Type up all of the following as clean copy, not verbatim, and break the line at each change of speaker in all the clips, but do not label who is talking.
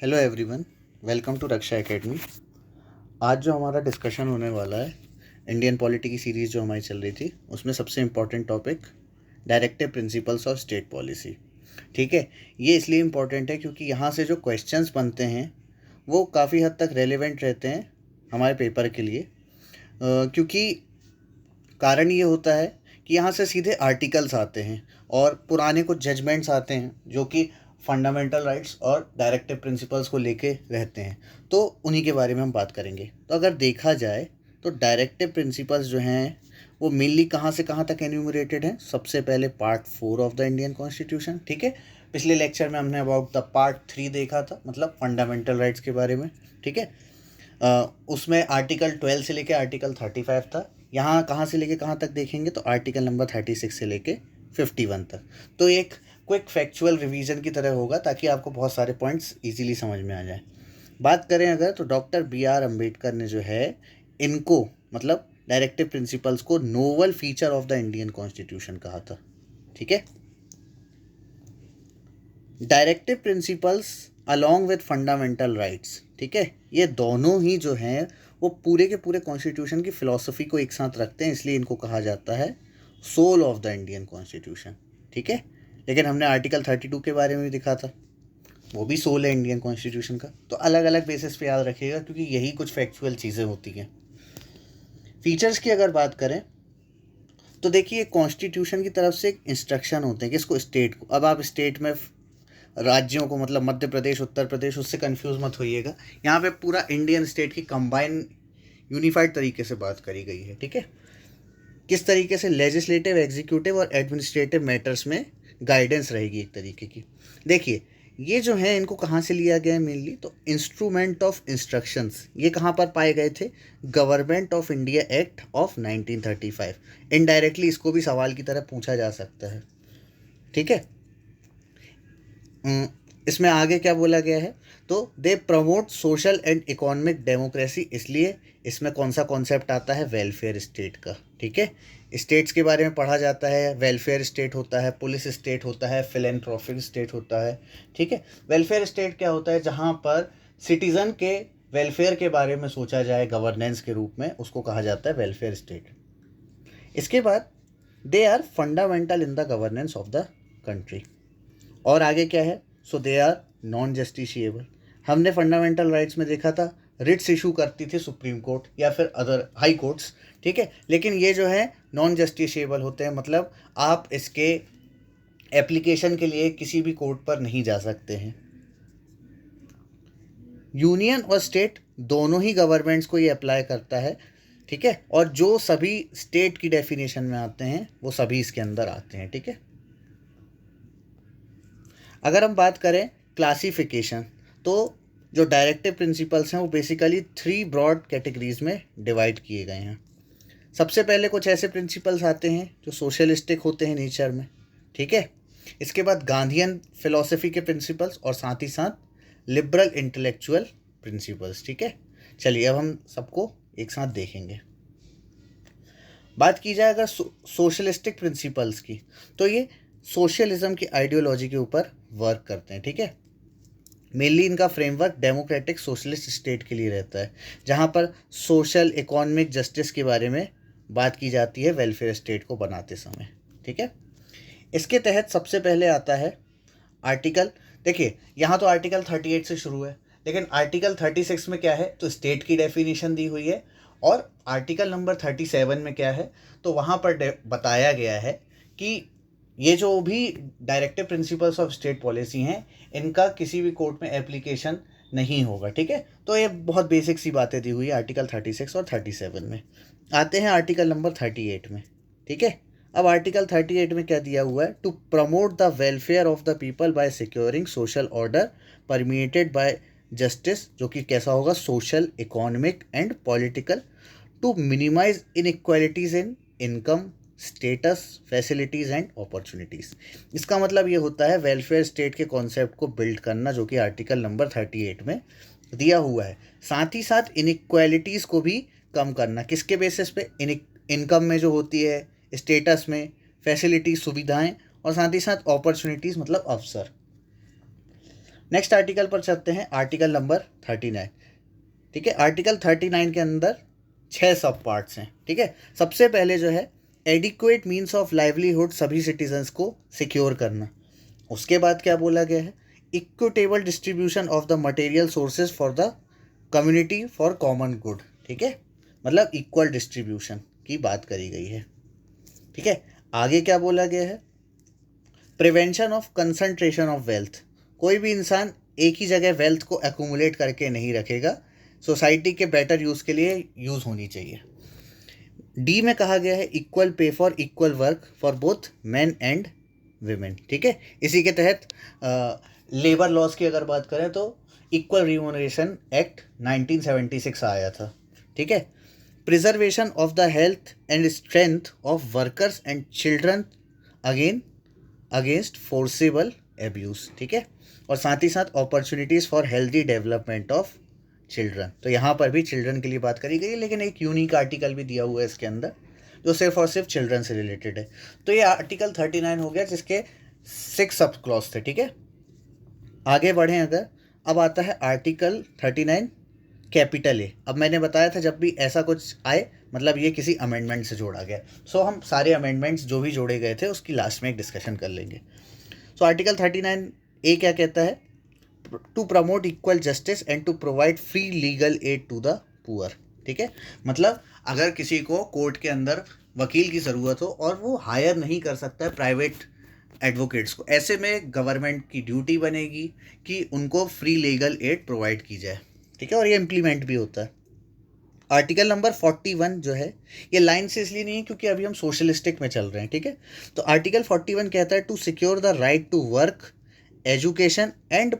Hello everyone, welcome to Raksha Academy. आज जो हमारा डिस्कशन होने वाला है, इंडियन पॉलिटी की सीरीज़ जो हमारी चल रही थी, उसमें सबसे important topic directive principles of state policy. ठीक है, ये इसलिए इम्पॉर्टेंट है क्योंकि यहाँ से जो क्वेश्चंस बनते हैं वो काफ़ी हद तक रेलेवेंट रहते हैं हमारे पेपर के लिए। क्योंकि कारण ये होता है कि यहाँ से सीधे आर्टिकल्स आते हैं और पुराने कुछ जजमेंट्स आते हैं जो कि फंडामेंटल राइट्स और डायरेक्टिव प्रिंसिपल्स को लेके रहते हैं, तो उन्हीं के बारे में हम बात करेंगे। तो अगर देखा जाए तो डायरेक्टिव प्रिंसिपल्स जो हैं वो मेनली कहाँ से कहाँ तक एन्यूमरेटेड हैं। सबसे पहले part 4 of the Indian constitution. ठीक है, पिछले लेक्चर में हमने अबाउट द पार्ट 3 देखा था, मतलब फंडामेंटल राइट्स के बारे में। ठीक है, उसमें आर्टिकल 12 से लेके आर्टिकल 35 था। यहाँ कहाँ से लेके कहाँ तक देखेंगे तो आर्टिकल नंबर 36 से लेके 51 तक। तो एक क्विक फैक्चुअल रिवीजन की तरह होगा ताकि आपको बहुत सारे पॉइंट्स इजीली समझ में आ जाए। बात करें अगर तो डॉक्टर B.R. अम्बेडकर ने जो है इनको, मतलब डायरेक्टिव प्रिंसिपल्स को, novel feature of the Indian constitution कहा था। ठीक है, directive principles along with fundamental rights, ठीक है, ये दोनों ही जो हैं वो पूरे के पूरे कॉन्स्टिट्यूशन की फ़िलॉसफी को एक साथ रखते हैं, इसलिए इनको कहा जाता है soul of the Indian constitution. ठीक है, लेकिन हमने आर्टिकल 32 के बारे में भी दिखा था, वो भी सोल है इंडियन कॉन्स्टिट्यूशन का। तो अलग अलग बेसिस पे याद रखिएगा क्योंकि यही कुछ फैक्चुअल चीज़ें होती हैं। फीचर्स की अगर बात करें तो देखिए, कॉन्स्टिट्यूशन की तरफ से एक इंस्ट्रक्शन होते हैं किसको, स्टेट को। अब आप स्टेट में राज्यों को, मतलब मध्य प्रदेश, उत्तर प्रदेश, उससे कंफ्यूज मत होइएगा। यहाँ पे पूरा इंडियन स्टेट की कंबाइन यूनिफाइड तरीके से बात करी गई है। ठीक है, किस तरीके से लेजिस्लेटिव, एग्जीक्यूटिव और एडमिनिस्ट्रेटिव मैटर्स में गाइडेंस रहेगी एक तरीके की। देखिए, ये जो है इनको कहाँ से लिया गया है मेनली, तो इंस्ट्रूमेंट ऑफ इंस्ट्रक्शंस ये कहाँ पर पाए गए थे, government of India act of 1935। Indirectly इसको भी सवाल की तरह पूछा जा सकता है। ठीक है, इसमें आगे क्या बोला गया है, तो they promote social and economic democracy, इसलिए इसमें कौन सा कॉन्सेप्ट आता है, वेलफेयर स्टेट का। ठीक है, स्टेट्स के बारे में पढ़ा जाता है, वेलफेयर स्टेट होता है, पुलिस स्टेट होता है, फिलेंथ्रोपिक स्टेट होता है। ठीक है, वेलफेयर स्टेट क्या होता है, जहाँ पर सिटीज़न के वेलफेयर के बारे में सोचा जाए गवर्नेंस के रूप में, उसको कहा जाता है वेलफेयर स्टेट। इसके बाद they are fundamental in the governance of the country. और आगे क्या है, so they are non justiciable. हमने फंडामेंटल राइट्स में देखा था रिट्स इशू करती थी सुप्रीम कोर्ट या फिर अदर हाई कोर्ट्स। ठीक है, लेकिन ये जो है नॉन जस्टिशिएबल होते हैं, मतलब आप इसके एप्लीकेशन के लिए किसी भी कोर्ट पर नहीं जा सकते हैं। यूनियन और स्टेट दोनों ही गवर्नमेंट्स को ये अप्लाई करता है। ठीक है, और जो सभी स्टेट की डेफिनेशन में आते हैं वो सभी इसके अंदर आते हैं। ठीक है, अगर हम बात करें क्लासिफिकेशन, तो जो डायरेक्टिव प्रिंसिपल्स हैं वो बेसिकली 3 ब्रॉड कैटेगरीज में डिवाइड किए गए हैं। सबसे पहले कुछ ऐसे प्रिंसिपल्स आते हैं जो सोशलिस्टिक होते हैं नेचर में। ठीक है, इसके बाद गांधीयन फिलॉसफी के प्रिंसिपल्स और साथ ही साथ लिबरल इंटेलेक्चुअल प्रिंसिपल्स। ठीक है, चलिए अब हम सबको एक साथ देखेंगे। बात की जाए अगर सोशलिस्टिक प्रिंसिपल्स की, तो ये सोशलिज्म की आइडियोलॉजी के ऊपर वर्क करते हैं। ठीक है, मेनली इनका फ्रेमवर्क डेमोक्रेटिक सोशलिस्ट स्टेट के लिए रहता है, जहाँ पर सोशल इकोनॉमिक जस्टिस के बारे में बात की जाती है वेलफेयर स्टेट को बनाते समय। ठीक है, इसके तहत सबसे पहले आता है आर्टिकल, देखिए यहाँ तो आर्टिकल 38 से शुरू है, लेकिन आर्टिकल 36 में क्या है, तो स्टेट की डेफिनेशन दी हुई है। और आर्टिकल नंबर 37 में क्या है, तो वहाँ पर बताया गया है कि ये जो भी directive principles of state policy हैं, इनका किसी भी कोर्ट में एप्लीकेशन नहीं होगा। ठीक है, तो ये बहुत बेसिक सी बातें दी हुई है आर्टिकल 36 और 37 में। आते हैं आर्टिकल नंबर 38 में। ठीक है, अब आर्टिकल 38 में क्या दिया हुआ है, to promote the welfare of the people by securing social order permeated by justice, जो कि कैसा होगा, social, economic and political, to minimise inequalities in income, status, facilities and opportunities. इसका मतलब ये होता है वेलफेयर स्टेट के कॉन्सेप्ट को बिल्ड करना, जो कि आर्टिकल नंबर 38 में दिया हुआ है। साथ ही साथ इनइक्वालिटीज़ को भी कम करना, किसके बेसिस पे, इनकम में जो होती है, स्टेटस में, फैसिलिटीज, सुविधाएं, और साथ ही साथ अपॉर्चुनिटीज़ मतलब अवसर। नेक्स्ट आर्टिकल पर चलते हैं, आर्टिकल नंबर 39। ठीक है, आर्टिकल 39 के अंदर 6 सब पार्ट्स हैं। ठीक है, सबसे पहले जो है एडिक्वेट मीन्स ऑफ लाइवलीहुड सभी सिटीजन्स को सिक्योर करना। उसके बाद क्या बोला गया है, equitable distribution of the material sources for the community for common good. ठीक है, मतलब इक्वल डिस्ट्रीब्यूशन की बात करी गई है। ठीक है, आगे क्या बोला गया है, prevention of concentration of wealth. कोई भी इंसान एक ही जगह वेल्थ को एक्यूमुलेट करके नहीं रखेगा, सोसाइटी के बेटर यूज़ के लिए यूज़ होनी चाहिए। डी में कहा गया है equal pay for equal work for both man and women. ठीक है, इसी के तहत लेबर लॉज की अगर बात करें तो इक्वल रिम्यूनरेशन एक्ट 1976 आया था। ठीक है, preservation of the health and strength of workers and children against forcible abuse. ठीक है, और साथ ही साथ opportunities for healthy development of children. तो यहाँ पर भी चिल्ड्रन के लिए बात करी गई है, लेकिन एक यूनिक आर्टिकल भी दिया हुआ है इसके अंदर जो सिर्फ और सिर्फ चिल्ड्रन से रिलेटेड है। तो ये आर्टिकल 39 हो गया जिसके 6 सब क्लॉज थे। ठीक है, आगे बढ़ें अगर, अब आता है आर्टिकल 39 कैपिटल ए। अब मैंने बताया था जब भी ऐसा कुछ आए मतलब ये किसी अमेंडमेंट से जोड़ा गया। सो हम सारे अमेंडमेंट्स जो भी जोड़े गए थे उसकी लास्ट में एक डिस्कशन कर लेंगे। सो आर्टिकल 39 ए क्या कहता है, to promote equal justice and to provide free legal aid to the poor. ठीक है, मतलब अगर किसी को कोर्ट के अंदर वकील की ज़रूरत हो और वो हायर नहीं कर सकता है प्राइवेट एडवोकेट्स को, ऐसे में गवर्नमेंट की ड्यूटी बनेगी कि उनको फ्री लीगल एड प्रोवाइड की जाए। ठीक है, और ये इम्प्लीमेंट भी होता है। आर्टिकल नंबर 41 जो है ये लाइन से इसलिए नहीं है क्योंकि अभी हम सोशलिस्टिक में चल रहे हैं। ठीक है, तो आर्टिकल 41 कहता है to secure the right to work, education and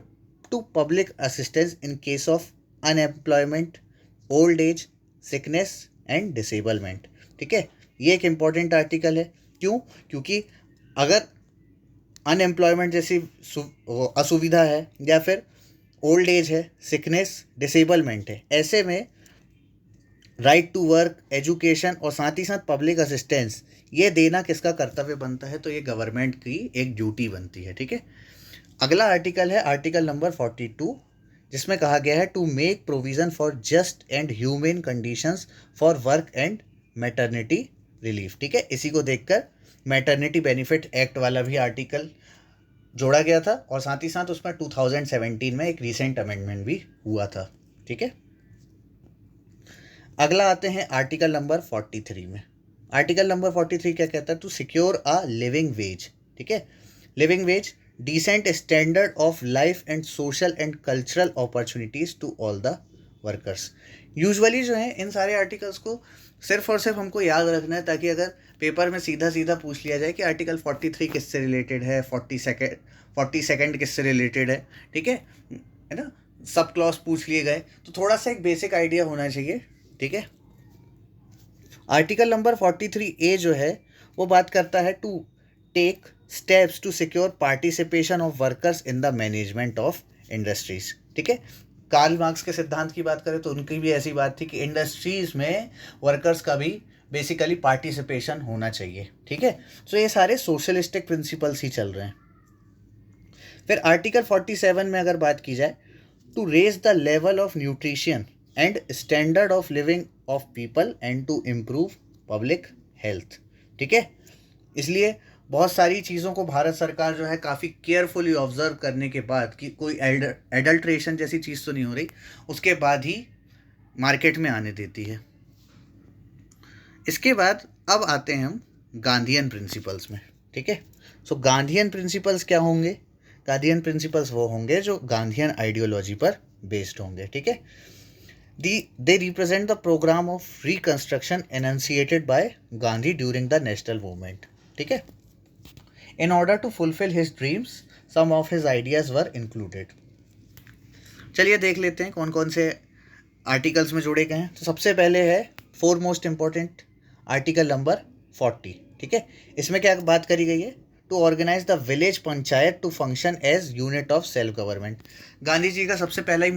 to public assistance in case of unemployment, old age, sickness and disablement. ठीक है, ये एक इम्पॉर्टेंट आर्टिकल है। क्यों? क्योंकि अगर अनएम्प्लॉयमेंट जैसी असुविधा है या फिर ओल्ड एज है, सिकनेस, डिसेबलमेंट है, ऐसे में राइट टू वर्क, एजुकेशन और साथ ही साथ पब्लिक असिस्टेंस ये देना किसका कर्तव्य बनता है, तो ये गवर्नमेंट की एक ड्यूटी बनती है। ठीक है, अगला आर्टिकल है आर्टिकल नंबर 42 जिसमें कहा गया है to make provision for just and humane conditions for work and maternity relief. ठीक है, इसी को देखकर मैटरनिटी बेनिफिट एक्ट वाला भी आर्टिकल जोड़ा गया था और साथ ही साथ उसमें 2017 में एक रीसेंट अमेंडमेंट भी हुआ था। ठीक है, अगला आते हैं आर्टिकल नंबर 43 में। आर्टिकल नंबर 43 क्या कहता है, to secure a living wage. ठीक है, living wage, decent standard of life and social and cultural opportunities to all the workers. Usually जो है इन सारे आर्टिकल्स को सिर्फ और सिर्फ हमको याद रखना है ताकि अगर पेपर में सीधा सीधा पूछ लिया जाए कि आर्टिकल 43 किससे रिलेटेड है, 42nd किससे रिलेटेड है। ठीक है ना, सब क्लॉज पूछ लिए गए तो थोड़ा सा एक बेसिक आइडिया होना चाहिए। ठीक है, आर्टिकल नंबर 43A जो है वो बात करता है to take steps to secure participation of workers in the management of industries. ठीक है, कार्ल मार्क्स के सिद्धांत की बात करें तो उनकी भी ऐसी बात थी कि इंडस्ट्रीज में वर्कर्स का भी बेसिकली पार्टिसिपेशन होना चाहिए। ठीक है, तो ये सारे सोशलिस्टिक प्रिंसिपल्स ही चल रहे हैं। फिर आर्टिकल 47 में अगर बात की जाए, to raise the level of nutrition and standard of living of people and to improve public health. ठीक है, इसलिए बहुत सारी चीज़ों को भारत सरकार जो है काफ़ी केयरफुली ऑब्जर्व करने के बाद कि कोई एडल्ट्रेशन जैसी चीज़ तो नहीं हो रही, उसके बाद ही मार्केट में आने देती है। इसके बाद अब आते हैं हम गांधीयन प्रिंसिपल्स में। ठीक है, सो गांधीयन प्रिंसिपल्स क्या होंगे, गांधीयन प्रिंसिपल्स वो होंगे जो गांधीयन आइडियोलॉजी पर बेस्ड होंगे। ठीक है, they represent the program of reconstruction enunciated by Gandhi during the national movement. ठीक है, in order to fulfill his dreams some of his ideas were included. चलिए देख लेते हैं कौन कौन से आर्टिकल्स में जोड़े गए हैं। तो सबसे पहले है for most important article number 40। ठीक है, इसमें क्या बात करी गई है, to organise the village panchayat to function as unit of self government. Gandhi ji का सबसे पहला ही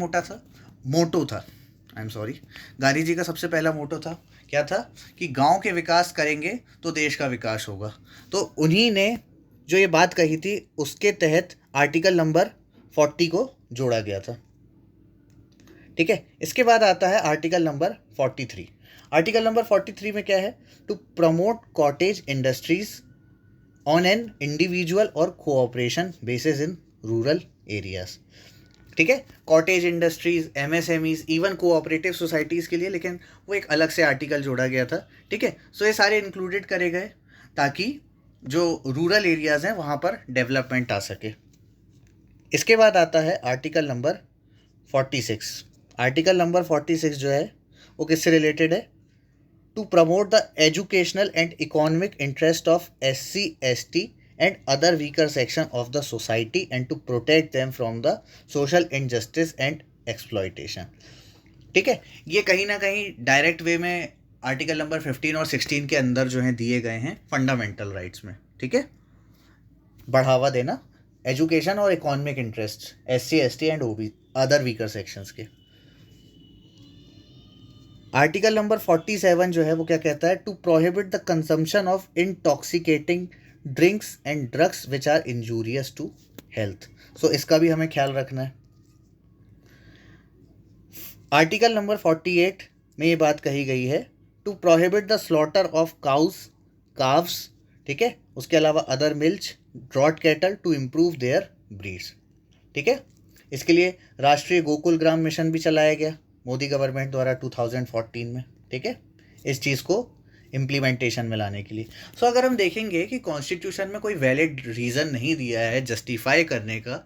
गांधी जी का सबसे पहला मोटो था, क्या था कि गांव के विकास करेंगे तो देश का विकास होगा। तो उन्हीं ने जो ये बात कही थी उसके तहत आर्टिकल नंबर 40 को जोड़ा गया था। ठीक है, इसके बाद आता है आर्टिकल नंबर 43। आर्टिकल नंबर 43 में क्या है? To promote cottage industries on an individual और cooperation basis in rural areas. ठीक है, cottage industries, MSMEs, even cooperative societies के लिए, लेकिन वो एक अलग से आर्टिकल जोड़ा गया था। ठीक है, सो ये सारे इंक्लूडेड करे गए ताकि जो रूरल एरियाज़ हैं वहाँ पर डेवलपमेंट आ सके। इसके बाद आता है आर्टिकल नंबर 46। आर्टिकल नंबर 46 जो है वो किससे रिलेटेड है? To promote the educational and economic interest of SC ST and other weaker section of the society and to protect them from the social injustice and exploitation। ठीक है, ये कहीं ना कहीं डायरेक्ट वे में आर्टिकल नंबर 15 और 16 के अंदर जो हैं दिए गए हैं फंडामेंटल राइट्स में। ठीक है, बढ़ावा देना एजुकेशन और economic interest SC ST and other weaker sections के। आर्टिकल नंबर 47 जो है वो क्या कहता है? To prohibit the consumption of intoxicating drinks and drugs which are injurious to health. So इसका भी हमें ख्याल रखना है। आर्टिकल नंबर 48 में ये बात कही गई है to prohibit the slaughter of cows. ठीक है, उसके अलावा other milch draught cattle to improve their breeds. ठीक है, इसके लिए राष्ट्रीय गोकुल ग्राम मिशन भी चलाया गया मोदी गवर्नमेंट द्वारा 2014 में। ठीक है, इस चीज़ को इम्प्लीमेंटेशन में लाने के लिए। सो अगर हम देखेंगे कि कॉन्स्टिट्यूशन में कोई वैलिड रीज़न नहीं दिया है जस्टिफाई करने का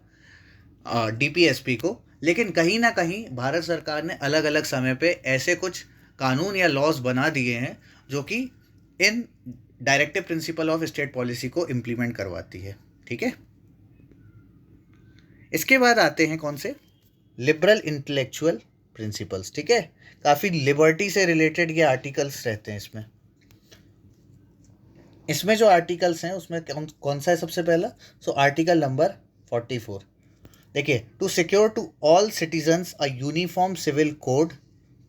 DPSP को, लेकिन कहीं ना कहीं भारत सरकार ने अलग अलग समय पे ऐसे कुछ कानून या लॉज बना दिए हैं जो कि इन directive principle of state policy को इम्प्लीमेंट करवाती है। ठीक है, इसके बाद आते हैं कौन से? Liberal intellectual principles. ठीक है, काफ़ी लिबर्टी से रिलेटेड ये आर्टिकल्स रहते हैं इसमें जो आर्टिकल्स हैं उसमें कौन सा है सबसे पहला? So article number 44। देखिए, to secure to all citizens a uniform civil code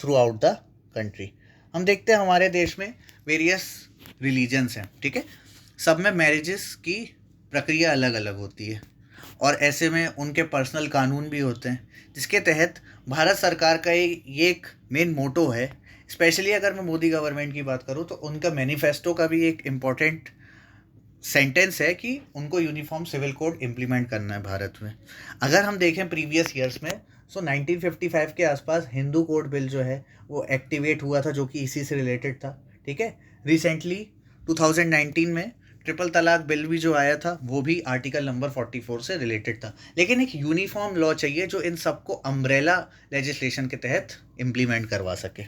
throughout the country. हम देखते हैं हमारे देश में वेरियस रिलीजन्स हैं। ठीक है, सब में मैरिजेस की प्रक्रिया अलग अलग होती है और ऐसे में उनके पर्सनल कानून भी होते हैं, जिसके तहत भारत सरकार का ये एक मेन मोटो है। स्पेशली अगर मैं मोदी गवर्नमेंट की बात करूँ तो उनका मैनिफेस्टो का भी एक इम्पॉर्टेंट सेंटेंस है कि उनको यूनिफॉर्म सिविल कोड इम्प्लीमेंट करना है भारत में। अगर हम देखें प्रीवियस ईयर्स में, सो 1955 के आसपास हिंदू कोड बिल जो है वो एक्टिवेट हुआ था, जो कि इसी से रिलेटेड था। ठीक है, रिसेंटली 2019 में ट्रिपल तलाक बिल भी जो आया था वो भी आर्टिकल नंबर 44 से रिलेटेड था। लेकिन एक यूनिफॉर्म लॉ चाहिए जो इन सबको अम्ब्रेला लेजिस्लेशन के तहत इम्प्लीमेंट करवा सके।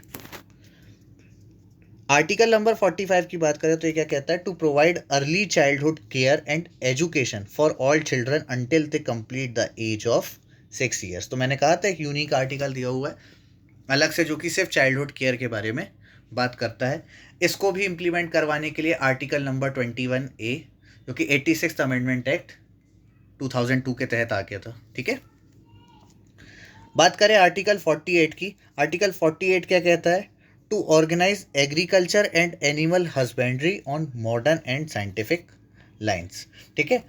आर्टिकल नंबर 45 की बात करें तो ये क्या कहता है? To provide early childhood care and education for all children until they complete the age of 6 years. तो मैंने कहा था एक यूनिक आर्टिकल दिया हुआ है अलग से जो कि सिर्फ चाइल्डहुड केयर के बारे में बात करता है। इसको भी इम्प्लीमेंट करवाने के लिए आर्टिकल नंबर 21A जो कि 86th अमेंडमेंट एक्ट 2002 के तहत आ गया था। ठीक है, बात करें आर्टिकल 48 की। आर्टिकल 48 क्या कहता है? To organise agriculture and animal husbandry on modern and scientific lines. ठीक है,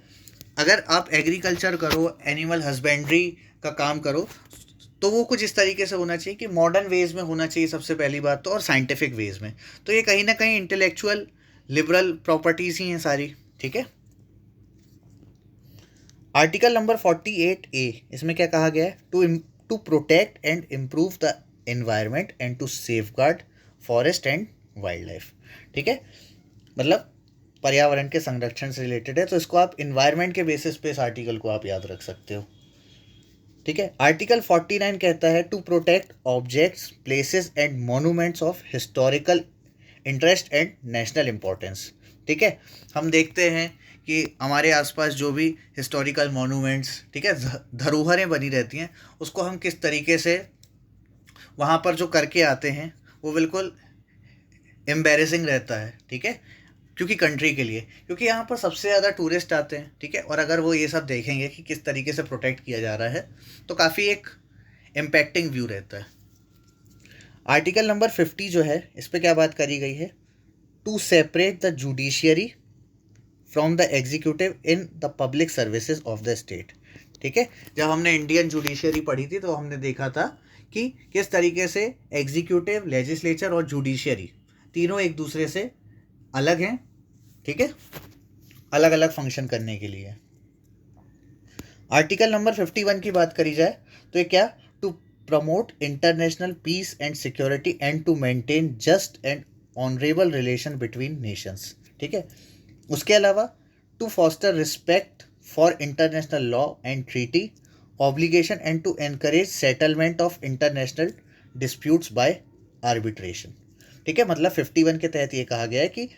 अगर आप एग्रीकल्चर करो, एनिमल हस्बेंड्री का काम करो तो वो कुछ इस तरीके से होना चाहिए कि मॉडर्न वेज में होना चाहिए सबसे पहली बात तो, और साइंटिफिक वेज में। तो ये कहीं ना कहीं इंटेलेक्चुअल लिबरल प्रॉपर्टीज़ ही हैं सारी। ठीक है, आर्टिकल नंबर 48A इसमें क्या कहा गया है? To protect and improve the environment and to safeguard forest and wild life. ठीक है, मतलब पर्यावरण के संरक्षण से रिलेटेड है, तो इसको आप इन्वायरमेंट के बेसिस पे इस आर्टिकल को आप याद रख सकते हो। ठीक है, आर्टिकल 49 कहता है to protect objects, places and monuments of historical interest and national importance. ठीक है, हम देखते हैं कि हमारे आसपास जो भी हिस्टोरिकल मोनूमेंट्स, ठीक है, धरोहरें बनी रहती हैं, उसको हम किस तरीके से वहाँ पर जो करके आते हैं वो बिल्कुल एम्बैरेसिंग रहता है। ठीक है, क्योंकि कंट्री के लिए, क्योंकि यहाँ पर सबसे ज़्यादा टूरिस्ट आते हैं। ठीक है, और अगर वो ये सब देखेंगे कि किस तरीके से प्रोटेक्ट किया जा रहा है तो काफ़ी एक इम्पैक्टिंग व्यू रहता है। आर्टिकल नंबर 50 जो है इस पर क्या बात करी गई है? To separate the judiciary from the executive in the public services of the state. ठीक है, जब हमने इंडियन जुडिशरी पढ़ी थी तो हमने देखा था कि किस तरीके से एग्जीक्यूटिव, लेजिस्लेचर और जुडिशरी तीनों एक दूसरे से अलग हैं, ठीक है, अलग अलग फंक्शन करने के लिए। आर्टिकल नंबर 51 की बात करी जाए तो ये क्या, to promote international peace and security and to maintain just and honourable relation between nations, ठीक है। उसके अलावा to foster respect for international law and treaty obligation and to encourage settlement of international disputes by arbitration, ठीक है। मतलब 51 के तहत ये कहा गया है कि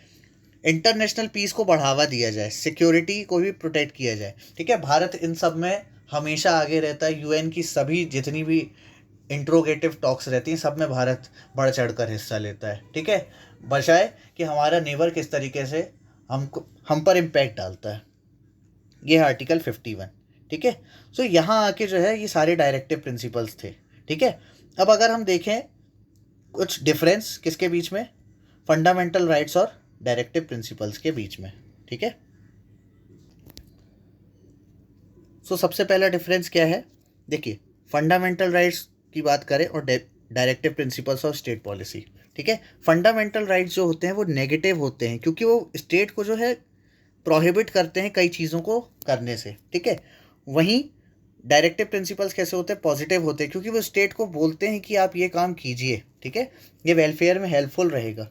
इंटरनेशनल पीस को बढ़ावा दिया जाए, सिक्योरिटी को भी प्रोटेक्ट किया जाए, ठीक है। भारत इन सब में हमेशा आगे रहता है, यूएन की सभी जितनी भी इंट्रोगेटिव टॉक्स रहती हैं सब में भारत बढ़ चढ़ कर हिस्सा लेता है, ठीक है, बजाय कि हमारा नेबर किस तरीके से हम पर इम्पैक्ट डालता है। ये है आर्टिकल 51, ठीक है। सो यहाँ आके जो है ये सारे डायरेक्टिव प्रिंसिपल्स थे, ठीक है। अब अगर हम देखें कुछ डिफरेंस किसके बीच में, फंडामेंटल राइट्स और डायरेक्टिव प्रिंसिपल्स के बीच में, ठीक है। सो सबसे पहला डिफरेंस क्या है, देखिए, फंडामेंटल राइट्स की बात करें और डायरेक्टिव प्रिंसिपल्स और स्टेट पॉलिसी, ठीक है। फंडामेंटल राइट्स जो होते हैं वो नेगेटिव होते हैं क्योंकि वो स्टेट को जो है प्रोहिबिट करते हैं कई चीज़ों को करने से, ठीक है। वहीं डायरेक्टिव प्रिंसिपल्स कैसे होते हैं, पॉजिटिव होते हैं क्योंकि वो स्टेट को बोलते हैं कि आप ये काम कीजिए, ठीक है, ये वेलफेयर में हेल्पफुल रहेगा।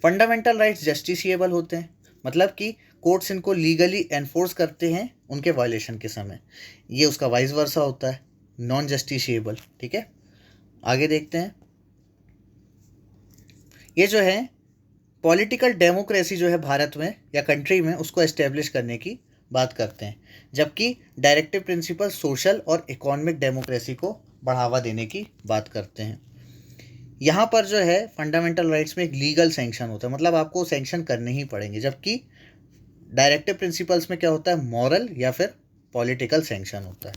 फंडामेंटल राइट्स जस्टिसिएबल होते हैं, मतलब कि कोर्ट्स इनको लीगली एनफोर्स करते हैं उनके वायलेशन के समय। ये उसका वाइस वर्सा होता है, नॉन जस्टिसिएबल, ठीक है। आगे देखते हैं, ये जो है पॉलिटिकल डेमोक्रेसी जो है भारत में या कंट्री में उसको एस्टेब्लिश करने की बात करते हैं, जबकि डायरेक्टिव प्रिंसिपल सोशल और इकोनॉमिक डेमोक्रेसी को बढ़ावा देने की बात करते हैं। यहाँ पर जो है फंडामेंटल राइट्स में एक लीगल सैंक्शन होता है, मतलब आपको सैंक्शन करने ही पड़ेंगे, जबकि डायरेक्टिव प्रिंसिपल्स में क्या होता है, मॉरल या फिर पॉलिटिकल सैंक्शन होता है।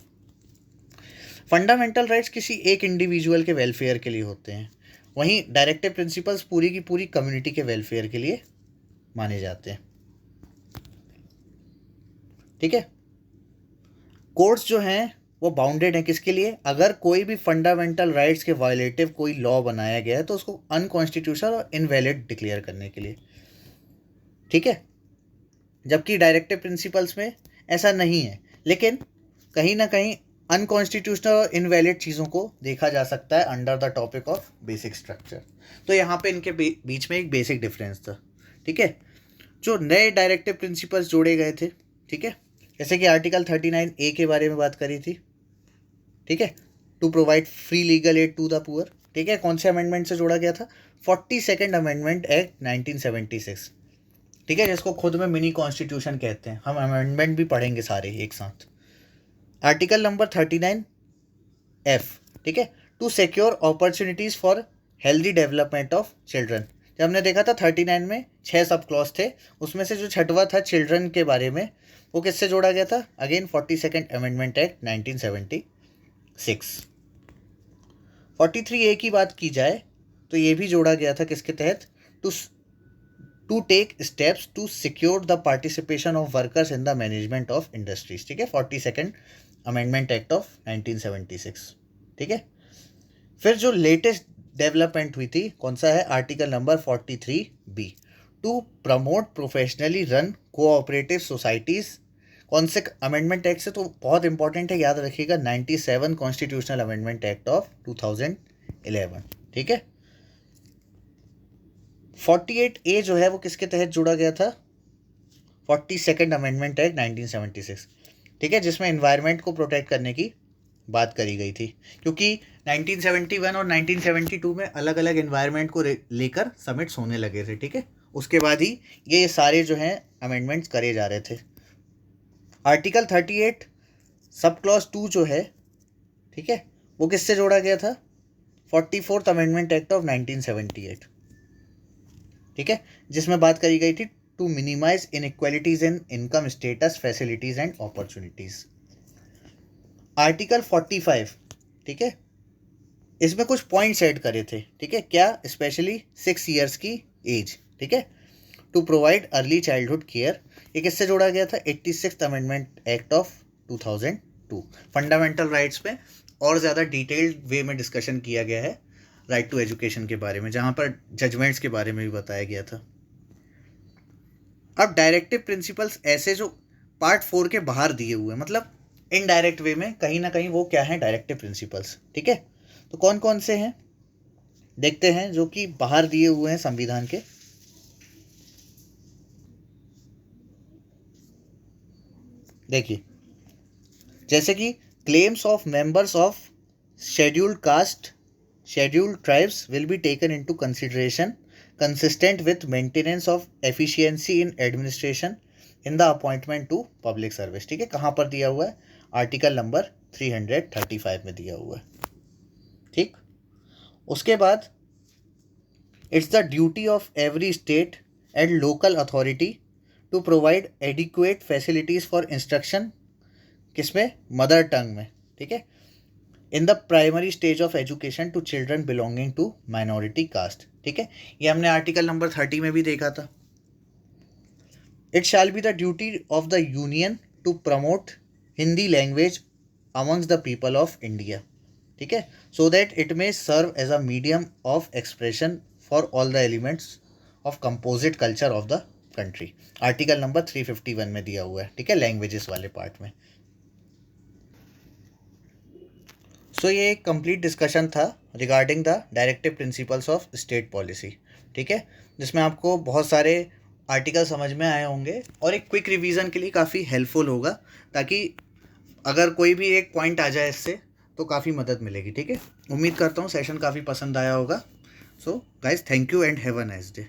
फंडामेंटल राइट्स किसी एक इंडिविजुअल के वेलफेयर के लिए होते हैं, वहीं डायरेक्टिव प्रिंसिपल्स पूरी की पूरी कम्युनिटी के वेलफेयर के लिए माने जाते हैं, ठीक है। कोर्ट्स जो हैं वो बाउंडेड है किसके लिए, अगर कोई भी फंडामेंटल राइट्स के वायलेटिव कोई लॉ बनाया गया है तो उसको अनकॉन्स्टिट्यूशनल और इनवैलिड डिक्लेयर करने के लिए, ठीक है। जबकि डायरेक्टिव प्रिंसिपल्स में ऐसा नहीं है, लेकिन कहीं ना कहीं अनकॉन्स्टिट्यूशनल और इनवैलिड चीज़ों को देखा जा सकता है under the topic of basic structure. तो यहाँ पे इनके बीच में एक बेसिक डिफरेंस था, ठीक है। जो नए डायरेक्टिव प्रिंसिपल्स जोड़े गए थे, ठीक है, जैसे कि आर्टिकल 39A के बारे में बात करी थी, ठीक है, to provide free legal aid to the poor, ठीक है। कौन से अमेंडमेंट से जोड़ा गया था, 42nd अमेंडमेंट एक्ट 1976, ठीक है, जिसको खुद में मिनी कॉन्स्टिट्यूशन कहते हैं। हम अमेंडमेंट भी पढ़ेंगे सारे एक साथ। आर्टिकल नंबर 39F, ठीक है, to secure opportunities for healthy development of children. जब हमने देखा था 39 में 6 सब क्लॉज थे, उसमें से जो छठवां था चिल्ड्रन के बारे में, वो किससे जोड़ा गया था, again 42nd amendment act 1976। 43A की बात की जाए तो ये भी जोड़ा गया था किसके तहत, to take steps to secure the participation of workers in the management of industries, ठीक है, 42nd अमेंडमेंट एक्ट ऑफ 1976, ठीक है। फिर जो लेटेस्ट डेवलपमेंट हुई थी कौन सा है, article number 43B, to promote professionally run cooperative societies. कौन से अमेंडमेंट एक्ट से, तो बहुत इंपॉर्टेंट है, याद रखिएगा, 97 कॉन्स्टिट्यूशनल अमेंडमेंट एक्ट ऑफ 2011, ठीक है। 48A जो है वो किसके तहत जुड़ा गया था, 42nd अमेंडमेंट एक्ट 1976, ठीक है, जिसमें एनवायरनमेंट को प्रोटेक्ट करने की बात करी गई थी, क्योंकि 1971 और 1972 में अलग अलग एनवायरनमेंट को लेकर समिट्स होने लगे थे, ठीक है। उसके बाद ही ये सारे जो हैं अमेंडमेंट्स करे जा रहे थे। आर्टिकल 38 सब क्लॉज 2 जो है, ठीक है, वो किससे जोड़ा गया था, 44th अमेंडमेंट एक्ट ऑफ 1978, ठीक है, जिसमें बात करी गई थी to minimise inequalities in income status facilities and opportunities. Article 45, ठीक है, इसमें कुछ पॉइंट्स ऐड करे थे, ठीक है, क्या, स्पेशली 6 years की एज, ठीक है, to provide early childhood care. ये किससे जोड़ा गया था, 86th amendment act of 2000 2 fundamental rights पे और ज़्यादा डिटेल्ड वे में डिस्कशन किया गया है राइट टू एजुकेशन के बारे में, जहाँ पर जजमेंट्स के बारे में भी बताया गया था। अब डायरेक्टिव प्रिंसिपल्स ऐसे जो पार्ट 4 के बाहर दिए हुए हैं, मतलब इनडायरेक्ट वे में कहीं ना कहीं वो क्या है डायरेक्टिव प्रिंसिपल्स, ठीक है। तो कौन कौन से हैं देखते हैं जो कि बाहर दिए हुए हैं संविधान के। देखिए, जैसे कि claims of members of scheduled caste scheduled tribes will be taken into consideration consistent with maintenance of efficiency in administration in the appointment to public service, ठीक है। कहाँ पर दिया हुआ है? आर्टिकल नंबर 335 में दिया हुआ है, ठीक। उसके बाद it's the duty of every state and local authority to provide adequate facilities for instruction, किसमें? मदर टंग में, ठीक है, in the primary stage of education to children belonging to minority caste, ठीक है। ये हमने आर्टिकल नंबर 30 में भी देखा था। It shall be the duty of the union to promote Hindi language amongst the people of India, ठीक है, so that it may serve as a medium of expression for all the elements of composite culture of the country. Article number 351 में दिया हुआ है, ठीक है, languages वाले part में। सो ये एक कंप्लीट डिस्कशन था regarding the directive principles of state policy, ठीक है, जिसमें आपको बहुत सारे आर्टिकल समझ में आए होंगे और एक क्विक रिवीजन के लिए काफ़ी हेल्पफुल होगा, ताकि अगर कोई भी एक पॉइंट आ जाए इससे तो काफ़ी मदद मिलेगी, ठीक है। उम्मीद करता हूँ सेशन काफ़ी पसंद आया होगा। So guys, thank you and have a nice day.